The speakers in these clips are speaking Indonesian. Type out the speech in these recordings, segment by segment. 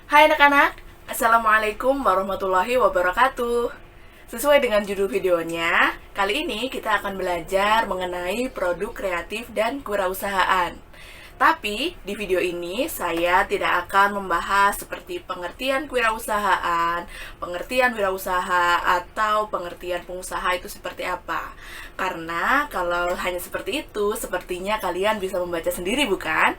Hai anak-anak, Assalamualaikum warahmatullahi wabarakatuh. Sesuai dengan judul videonya, kali ini kita akan belajar mengenai produk kreatif dan kewirausahaan. Tapi di video ini saya tidak akan membahas seperti pengertian kewirausahaan, pengertian wirausaha, atau pengertian pengusaha itu seperti apa. Karena kalau hanya seperti itu, sepertinya kalian bisa membaca sendiri bukan?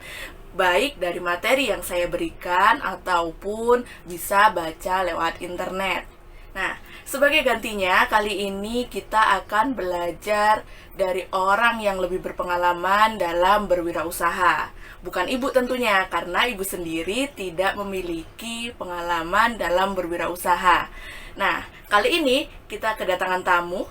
Baik dari materi yang saya berikan ataupun bisa baca lewat internet. Nah, sebagai gantinya, kali ini kita akan belajar dari orang yang lebih berpengalaman dalam berwirausaha. Bukan ibu tentunya, karena ibu sendiri tidak memiliki pengalaman dalam berwirausaha. Nah, kali ini kita kedatangan tamu.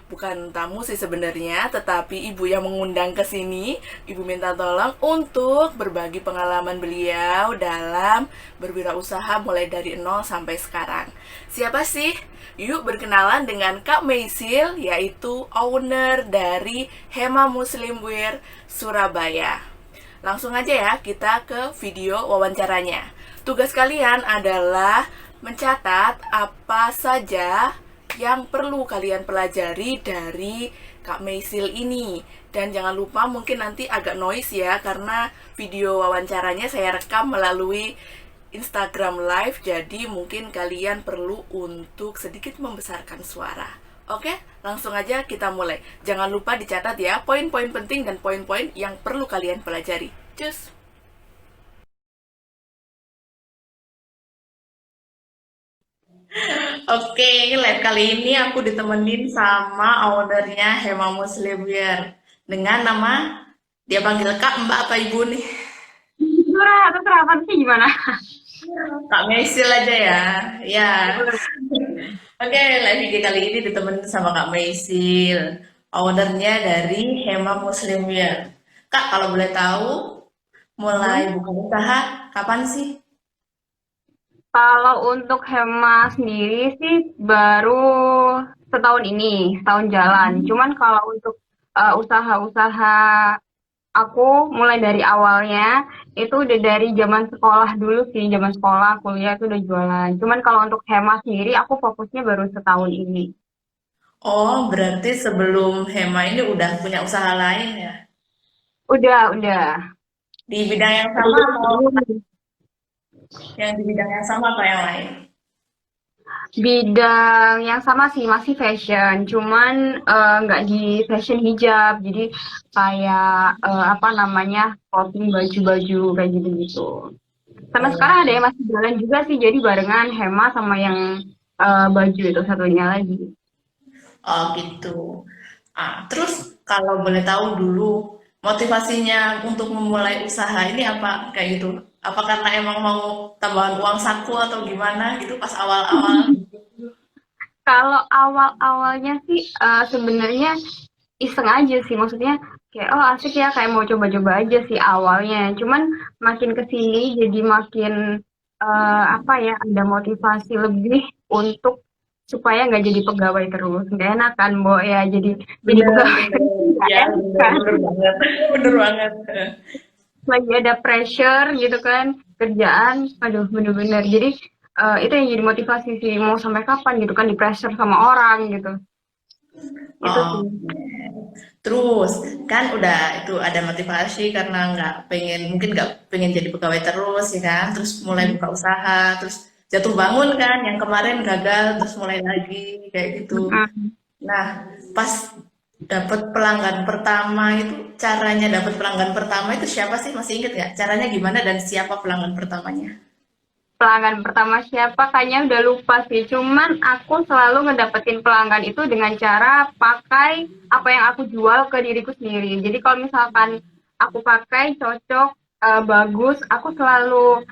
Bukan tamu sih sebenarnya, tetapi ibu yang mengundang ke sini. Ibu minta tolong untuk berbagi pengalaman beliau dalam berwirausaha mulai dari nol sampai sekarang. Siapa sih? Yuk berkenalan dengan Kak Meisil, yaitu owner dari Hema Muslim Wear Surabaya. Langsung aja ya kita ke video wawancaranya. Tugas kalian adalah mencatat apa saja yang perlu kalian pelajari dari Kak Meisil ini. Dan jangan lupa mungkin nanti agak noise ya, karena video wawancaranya saya rekam melalui Instagram Live, jadi mungkin kalian perlu untuk sedikit membesarkan suara. Oke, langsung aja kita mulai. Jangan lupa dicatat ya poin-poin penting dan poin-poin yang perlu kalian pelajari. Cus! Oke, live kali ini aku ditemenin sama ownernya Hema Muslim Wear. Dengan nama, dia panggil Kak, Mbak, apa Ibu nih? Terserah sih gimana? Kak Meisil aja ya. Ya. Oke, live IG kali ini ditemenin sama Kak Meisil, ownernya dari Hema Muslim Wear. Kak, kalau boleh tahu, mulai Hmm. buka usaha kapan sih? Kalau untuk Hema sendiri sih baru setahun ini, setahun jalan. Cuman kalau untuk usaha-usaha aku mulai dari awalnya itu udah dari zaman sekolah dulu sih, zaman sekolah, kuliah itu udah jualan. Cuman kalau untuk Hema sendiri aku fokusnya baru setahun ini. Oh, berarti sebelum Hema ini udah punya usaha lain ya? Udah. Di bidang yang sama atau Sebelum yang di bidang yang sama atau yang lain? Bidang yang sama sih, masih fashion, cuman nggak di fashion hijab, jadi kayak apa namanya, clothing baju-baju kayak gitu-gitu. Sampai Oh, sekarang ada yang masih jalan juga sih, jadi barengan Hema sama yang baju itu satunya lagi. oh gitu. Terus kalau boleh tahu dulu motivasinya untuk memulai usaha ini apa kayak gitu? Apa karena emang mau tambahan uang saku atau gimana gitu pas awal-awal? Kalau awal-awalnya sih sebenarnya iseng aja sih, maksudnya kayak oh asik ya, kayak mau coba-coba aja sih awalnya. Cuman makin kesini jadi makin apa ya, ada motivasi lebih untuk supaya nggak jadi pegawai terus. Nggak enak kan, Bo, ya jadi Bener, pegawai bener. terus nggak Ya, enak bener, kan. bener banget. Bener banget. Lagi ada pressure gitu kan, kerjaan, aduh bener-bener. Jadi itu yang jadi motivasi sih, mau sampai kapan gitu kan, di pressure sama orang gitu. Itu Oh, sih. terus kan udah itu ada motivasi karena nggak pengen mungkin nggak pengen jadi pegawai terus ya kan, terus mulai buka usaha, terus jatuh bangun kan yang kemarin gagal terus mulai lagi kayak gitu. Mm-mm. Nah, pas dapat pelanggan pertama itu caranya dapat pelanggan pertama itu siapa sih? Masih inget nggak? Caranya gimana dan siapa pelanggan pertamanya? Pelanggan pertama siapa kayaknya udah lupa sih. Cuman aku selalu ngedapetin pelanggan itu dengan cara pakai apa yang aku jual ke diriku sendiri. Jadi kalau misalkan aku pakai cocok, bagus, aku selalu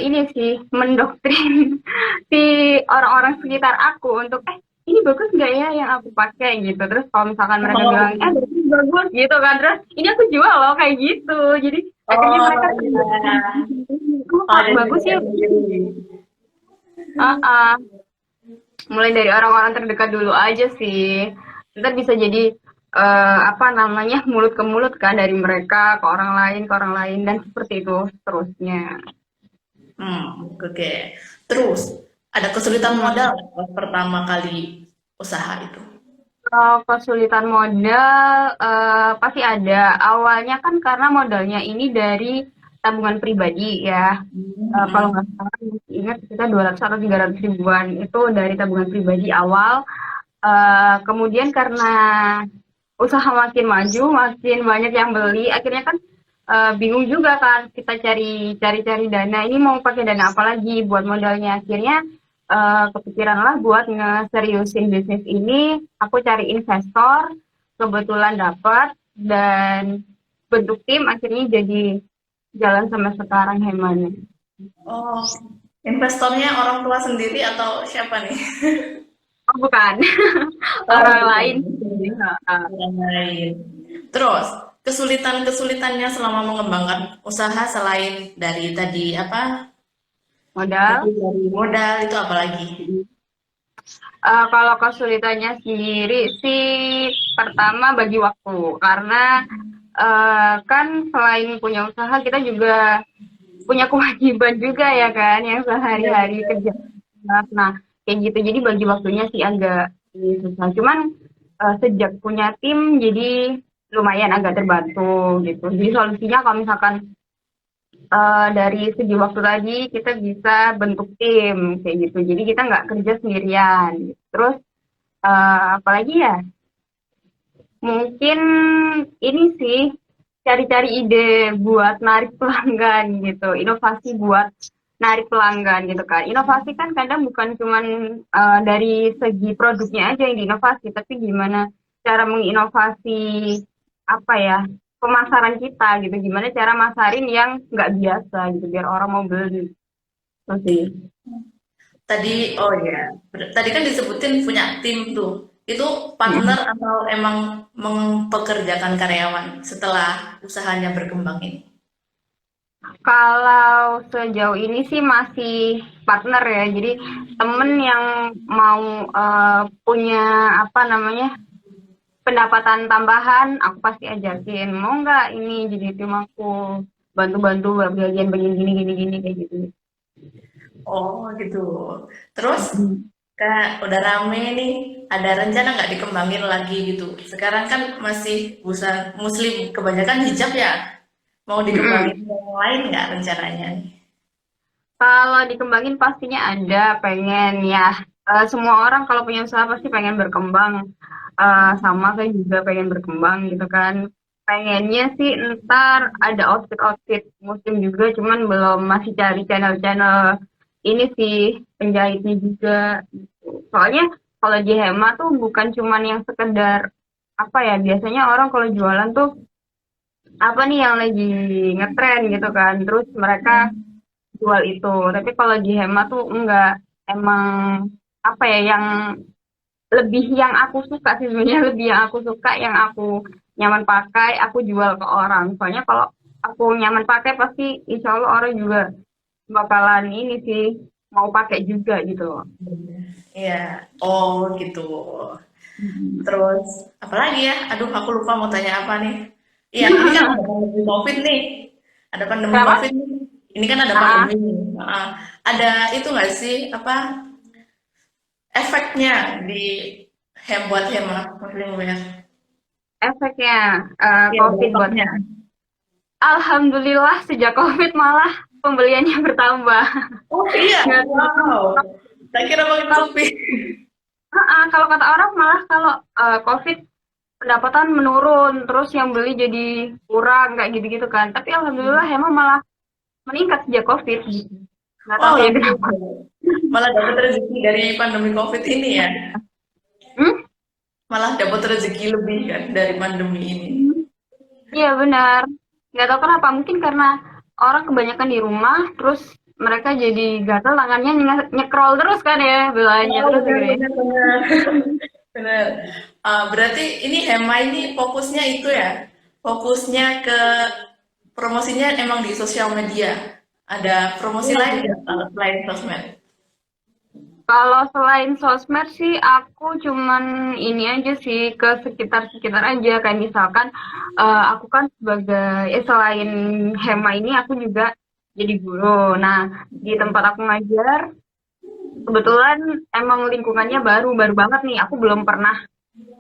ini sih mendoktrin si orang-orang sekitar aku untuk ini bagus nggak ya yang aku pakai gitu. Terus kalau misalkan mereka bilang Oh, bagus bagus gitu kan, terus ini aku jual loh kayak gitu. Jadi akhirnya oh mereka iya. kamu Oh, jadi bagus percaya ya. diri. Ah, ah. Mulai dari orang-orang terdekat dulu aja sih. Ntar bisa jadi apa namanya, mulut ke mulut kan, dari mereka ke orang lain dan seperti itu seterusnya. Oke. Terus ada kesulitan Hmm. modal nggak pas pertama kali usaha itu? Kalau kesulitan modal, pasti ada. Awalnya kan karena modalnya ini dari tabungan pribadi ya. Kalau Hmm. nggak salah masih ingat kita 200 atau 300 ribuan itu dari tabungan pribadi awal. Kemudian karena usaha makin maju, makin banyak yang beli, akhirnya kan bingung juga kan kita cari dana. Ini mau pakai dana apa lagi buat modalnya? Akhirnya kepikiran lah buat ngeseriusin bisnis ini. Aku cari investor, kebetulan dapat dan bentuk tim akhirnya jadi jalan sampai sekarang Hemane. Oh, investornya orang tua sendiri atau siapa nih? Oh bukan, Oh, orang bukan. lain sih. Heeh. Orang lain. Terus, kesulitan-kesulitannya selama mengembangkan usaha selain dari tadi apa? Tadi Modal. dari modal itu apa lagi? Kalau kesulitannya sendiri sih pertama bagi waktu, karena kan selain punya usaha kita juga punya kewajiban juga ya kan, yang Iya, sehari-hari benar. kerja. Nah, kayak gitu. Jadi bagi waktunya sih agak susah. Cuman sejak punya tim jadi lumayan agak terbantu gitu. Jadi solusinya kalau misalkan dari segi waktu tadi kita bisa bentuk tim kayak gitu. Jadi kita nggak kerja sendirian. Gitu. Terus apalagi ya, mungkin ini sih cari-cari ide buat narik pelanggan gitu, inovasi buat narik pelanggan gitu kan. Inovasi kan kadang bukan cuman dari segi produknya aja yang diinovasi, tapi gimana cara menginovasi apa ya, pemasaran kita gitu, gimana cara masarin yang nggak biasa gitu biar orang mau beli. Itu sih. Tadi, oh ya, tadi kan disebutin punya tim tuh. Itu Mm. partner atau emang mempekerjakan karyawan setelah usahanya berkembang ini? Kalau sejauh ini sih masih partner ya. Jadi temen yang mau punya apa namanya pendapatan tambahan, aku pasti ajakin. Mau nggak ini jadi tim aku bantu-bantu bagian bagian gini gini gini kayak gitu. Oh gitu. Terus Mm. kayak udah rame nih, ada rencana nggak dikembangin lagi gitu? Sekarang kan masih busan muslim, kebanyakan hijab ya. Mau Mm-mm. dikembangin yang lain nggak rencananya nih? Kalau dikembangin pastinya ada pengen ya. Semua orang kalau punya usaha pasti pengen berkembang. Sama saya juga pengen berkembang gitu kan. Pengennya sih ntar ada outfit-outfit muslim juga, cuman belum masih cari channel-channel ini sih penjahitnya juga. Gitu. Soalnya kalau di Hema tuh bukan cuman yang sekedar apa ya, biasanya orang kalau jualan tuh apa nih yang lagi ngetren gitu kan. Terus mereka jual itu. Tapi kalau di Hema tuh enggak, emang apa ya yang lebih yang aku suka sih sebenarnya lebih yang aku suka yang aku nyaman pakai aku jual ke orang. Soalnya kalau aku nyaman pakai pasti insya Allah orang juga bakalan ini sih mau pakai juga gitu loh. Iya. Oh gitu. Terus apalagi ya? Aduh, aku lupa mau tanya apa nih. Iya, ini kan ada pandemi COVID nih. Ada pandemi Kenapa? COVID nih. Ini kan ada Ah, pandemi nih. Ada itu nggak sih apa efeknya di buat hemat muslim ya? efeknya Iya, COVID buat dampaknya. Alhamdulillah sejak COVID malah pembeliannya bertambah. Oh iya, Nggak tahu. wow. Tak kira makin sepi. Kalau kata orang malah kalau COVID pendapatan menurun, terus yang beli jadi kurang kayak gitu-gitu kan. Tapi alhamdulillah emang malah meningkat sejak COVID gitu. Nggak Wah, tahu ya kenapa. alhamdulillah. Malah dapat rezeki dari pandemi COVID ini ya. Hmm? Malah dapat rezeki lebih kan dari pandemi ini. Iya benar. Nggak tahu kenapa. Mungkin karena orang kebanyakan di rumah, terus mereka jadi gatel tangannya nyekrol terus kan ya belanja Oh, terus benar, akhirnya. benar, benar. Benar. Berarti ini Hema ini fokusnya itu ya, fokusnya ke promosinya emang di sosial media. Ada promosi Iya, lain iya. nggak selain sosmed? Kalau selain sosmed sih aku cuman ini aja sih ke sekitar-sekitar aja kayak misalkan aku kan sebagai selain Hema ini aku juga jadi guru. Nah, di tempat aku ngajar, kebetulan emang lingkungannya baru banget nih. Aku belum pernah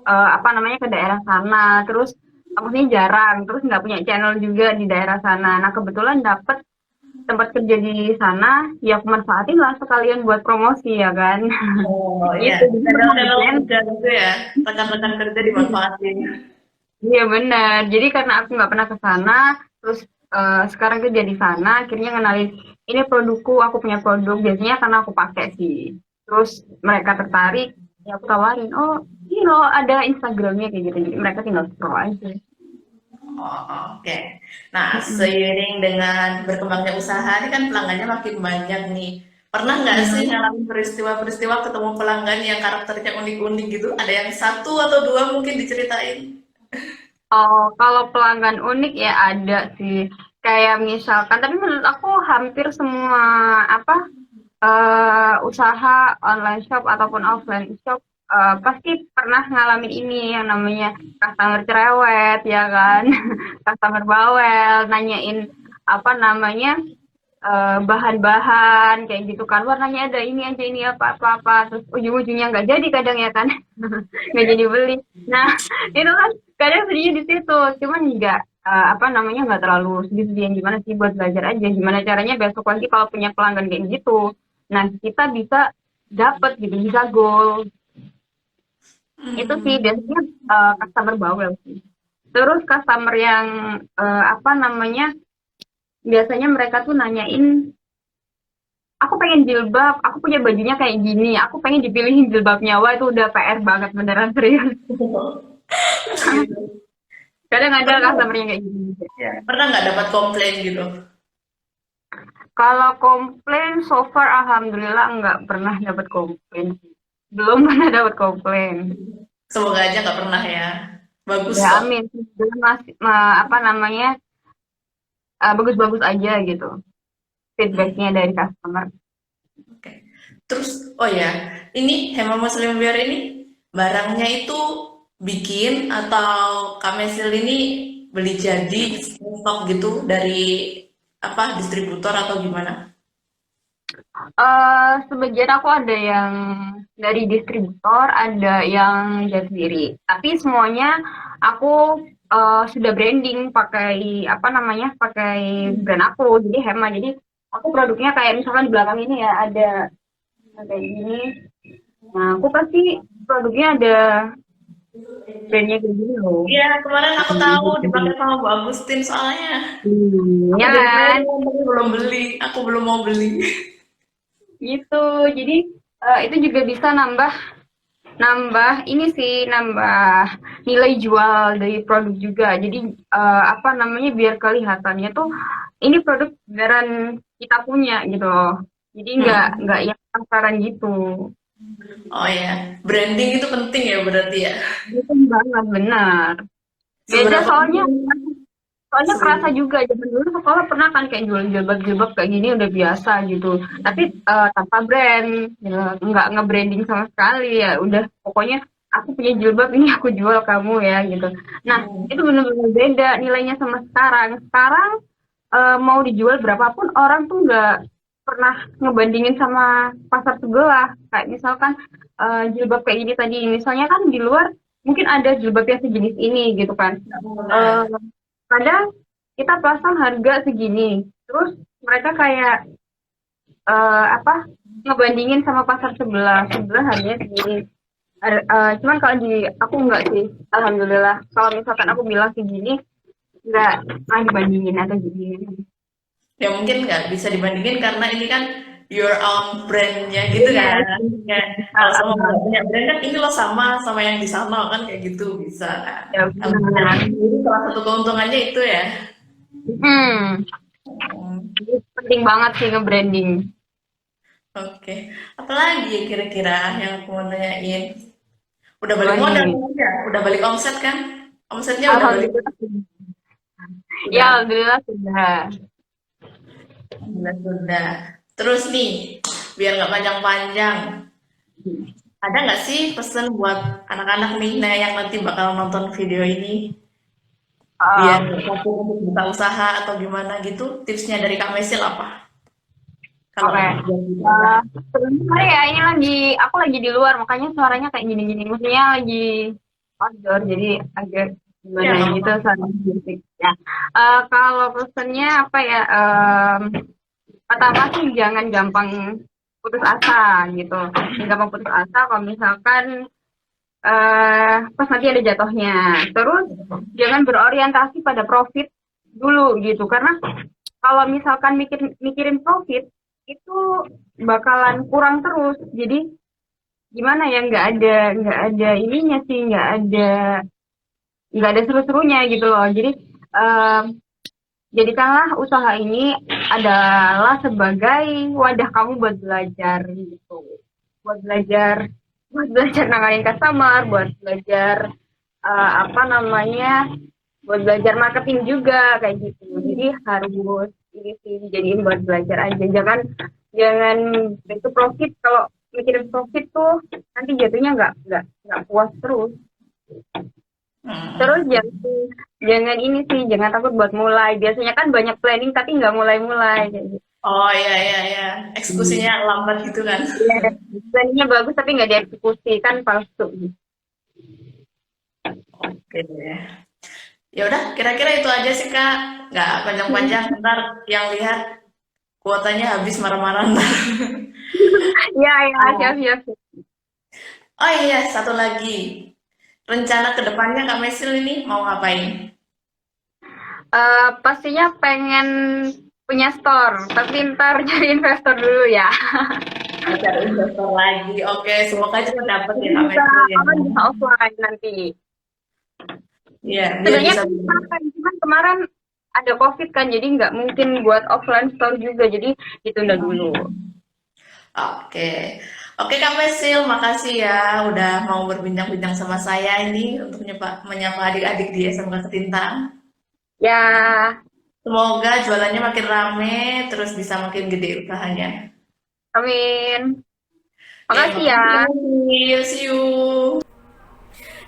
apa namanya ke daerah sana. Terus maksudnya jarang. Terus nggak punya channel juga di daerah sana. Nah, kebetulan dapet tempat kerja di sana, ya aku manfaatin lah sekalian buat promosi ya kan. Oh iya, Gitu. Jadi channel-channel kemudian kerja gitu ya, rekan-rekan kerja dimanfaatin. iya benar. Jadi karena aku nggak pernah ke sana, terus sekarang kerja di sana, akhirnya ngenalin ini produkku, aku punya produk. Biasanya karena aku pakai sih. Terus mereka tertarik, ya aku tawarin, oh ini loh ada Instagramnya kayak gitu. Jadi mereka tinggal scroll aja. Oh, oke. Nah, seiring dengan berkembangnya usaha, ini kan pelanggannya makin banyak nih. Pernah nggak sih Mhm. ngalamin peristiwa-peristiwa ketemu pelanggan yang karakternya unik-unik gitu? Ada yang satu atau dua mungkin diceritain? Oh, kalau pelanggan unik ya ada sih. Kayak misalkan, tapi menurut aku hampir semua apa usaha online shop ataupun offline shop pasti pernah ngalamin ini yang namanya customer cerewet ya kan, customer bawel, nanyain apa namanya bahan-bahan kayak gitu kan, warnanya ada ini aja ini apa-apa, terus ujung-ujungnya nggak jadi kadang ya kan, nggak jadi beli. Nah itu kan kadang sedihnya di situ, cuman nggak apa namanya nggak terlalu sedih-sedih yang gimana sih, buat belajar aja gimana caranya besok lagi kalau punya pelanggan kayak gitu, nah kita bisa dapet gitu, bisa goal. Itu sih Hmm. biasanya customer bawel sih. Terus customer yang apa namanya, biasanya mereka tuh nanyain, aku pengen jilbab, aku punya bajunya kayak gini, aku pengen dipilihin jilbabnya. Wah, itu udah PR banget, beneran serius. Gitu. Kadang ada Pernah nggak? customer yang kayak gini. Ya, pernah nggak dapat komplain gitu? Kalau komplain, so far alhamdulillah nggak pernah dapat komplain. Belum pernah dapat komplain. Semoga aja nggak pernah ya. Bagus Ya kok. amin. Belum masih apa namanya, bagus-bagus aja gitu Hmm, feedbacknya dari customer. oke. Terus, oh ya, ini Hema Muslim Wear ini barangnya itu bikin atau Kamesil ini beli jadi stok gitu dari apa distributor atau gimana? Sebagian aku ada yang dari distributor, ada yang jadi sendiri. Tapi semuanya aku sudah branding pakai apa namanya, pakai brand aku. Jadi Hema. Jadi aku produknya kayak misalkan di belakang ini ya ada ini. Nah, aku pasti produknya ada brandnya kayak gini loh. Iya, kemarin aku tahu dipakai Gitu. sama Bu Agustin soalnya. Aku Ya jadi kan? pengen tapi belum beli. Aku belum mau beli. Gitu. Jadi itu juga bisa nambah nambah ini sih, nambah nilai jual dari produk juga. Jadi apa namanya, biar kelihatannya tuh ini produk beneran kita punya gitu loh. Jadi Hmm. nggak yang pasaran gitu. Oh ya, branding itu penting ya berarti ya. Itu banget benar. Beda Seberapa soalnya, penting? soalnya kerasa Seberapa? juga zaman dulu sekolah pernah kan kayak jual jilbab-jilbab kayak gini udah biasa gitu. Tapi tanpa brand, ya, nggak nge-branding sama sekali, ya udah pokoknya aku punya jilbab ini aku jual kamu ya gitu. Nah, itu benar-benar beda nilainya sama sekarang. Sekarang mau dijual berapapun orang tuh nggak pernah ngebandingin sama pasar sebelah. Kayak misalkan jilbab kayak gini tadi, misalnya kan di luar mungkin ada jilbab yang sejenis ini gitu kan. Benar. Eh, Kadang kita pasang harga segini, terus mereka kayak apa, ngebandingin sama pasar sebelah, sebelah harganya segini. Cuman kalau di aku enggak sih, alhamdulillah. Kalau misalkan aku bilang segini, enggak dibandingin atau gini. Ya mungkin nggak bisa dibandingin karena ini kan your own brandnya gitu Iya kan. sih. Ya, kalau sama nggak punya brand kan ini loh sama sama yang di sana kan kayak gitu bisa kan. Ya Kalau punya benar. sendiri salah satu keuntungannya itu ya. Hmm, Hmm, jadi penting banget sih nge-branding. oke. Apalagi ya kira-kira yang aku mau tanyain? Udah Apa balik modal nih? kan ya? Udah balik omset kan? Omsetnya udah balik. Alhamdulillah. Ya, Udah. alhamdulillah sudah. Alhamdulillah sudah. Terus nih, biar nggak panjang-panjang, ada nggak sih pesan buat anak-anak nih nah yang nanti bakal nonton video ini? biar Um, mampu untuk buka usaha atau gimana gitu, tipsnya dari Kak Mesil apa? Kalau Oke. buat buka usaha. Sebentar ya, ini aku lagi di luar, makanya suaranya kayak gini-gini. Maksudnya lagi outdoor, jadi agak Ya, gimana nggak gitu apa-apa. suara musik. Ya. Kalau pesennya apa ya? Pertama sih jangan gampang putus asa gitu. Jangan gampang putus asa kalau misalkan pas nanti ada jatuhnya. Terus jangan berorientasi pada profit dulu gitu, karena kalau misalkan mikirin profit itu bakalan kurang terus. Jadi gimana ya, nggak ada ininya sih, nggak ada seru-serunya gitu loh. Jadi em, jadikanlah usaha ini adalah sebagai wadah kamu buat belajar gitu, buat belajar buat belajar nanganin customer, buat belajar apa namanya, buat belajar marketing juga kayak gitu. Jadi harus ini sih dijadiin buat belajar aja. Jangan itu profit. Kalau mikirin profit tuh nanti jatuhnya nggak puas terus. Terus Hmm. jangan ini sih, jangan takut buat mulai. Biasanya kan banyak planning tapi nggak mulai-mulai kayak gitu. Oh iya iya iya, eksekusinya lambat gitu kan. Iya, planningnya bagus tapi nggak dieksekusi kan palsu gitu. Oke. Ya udah, kira-kira itu aja sih Kak. Nggak panjang-panjang, ntar yang lihat kuotanya habis marah-marah ntar. Iya, iya, siap, Oh, siap, siap. oh iya, satu lagi. Rencana ke depannya Kak Mesil ini mau ngapain? Pastinya pengen punya store, tapi ntar cari investor dulu ya. Mau cari investor lagi. Oke, semoga cepat dapet ya Jadi Kak bisa Mesil ya. apa, bisa offline nanti. Iya, biar Sebenarnya bisa. kan cuman kemarin ada COVID kan, jadi nggak mungkin buat offline store juga, jadi ditunda dulu. Oke. Oke Kak Mesil, makasih ya udah mau berbincang-bincang sama saya ini untuk menyapa adik-adik di SMK Ketintang. Ya, Semoga jualannya makin rame, terus bisa makin gede usahanya. amin. Oke, Makasih ya. makasih Kak Mesil. See you.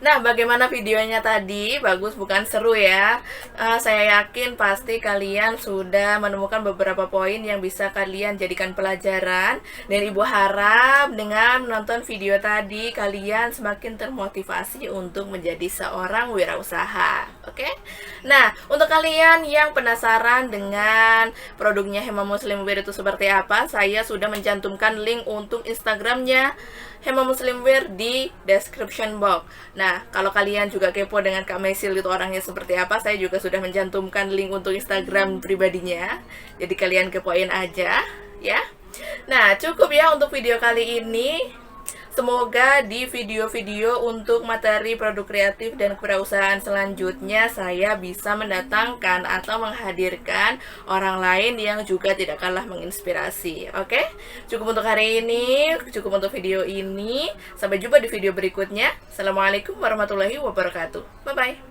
Nah, bagaimana videonya tadi? Bagus bukan? Seru ya? Saya yakin pasti kalian sudah menemukan beberapa poin yang bisa kalian jadikan pelajaran. Dan Ibu harap dengan menonton video tadi, kalian semakin termotivasi untuk menjadi seorang wirausaha. Oke? Nah, untuk kalian yang penasaran dengan produknya Hema Muslim Wear itu seperti apa, saya sudah mencantumkan link untuk Instagramnya Hema Muslim Wear di description box. Nah, kalau kalian juga kepo dengan Kak Mesil itu orangnya seperti apa, saya juga sudah mencantumkan link untuk Instagram pribadinya. Jadi kalian kepoin aja, ya. Nah, cukup ya untuk video kali ini. Semoga di video-video untuk materi produk kreatif dan kewirausahaan selanjutnya saya bisa mendatangkan atau menghadirkan orang lain yang juga tidak kalah menginspirasi. Oke? Cukup untuk hari ini, cukup untuk video ini. Sampai jumpa di video berikutnya. Assalamualaikum warahmatullahi wabarakatuh. Bye bye.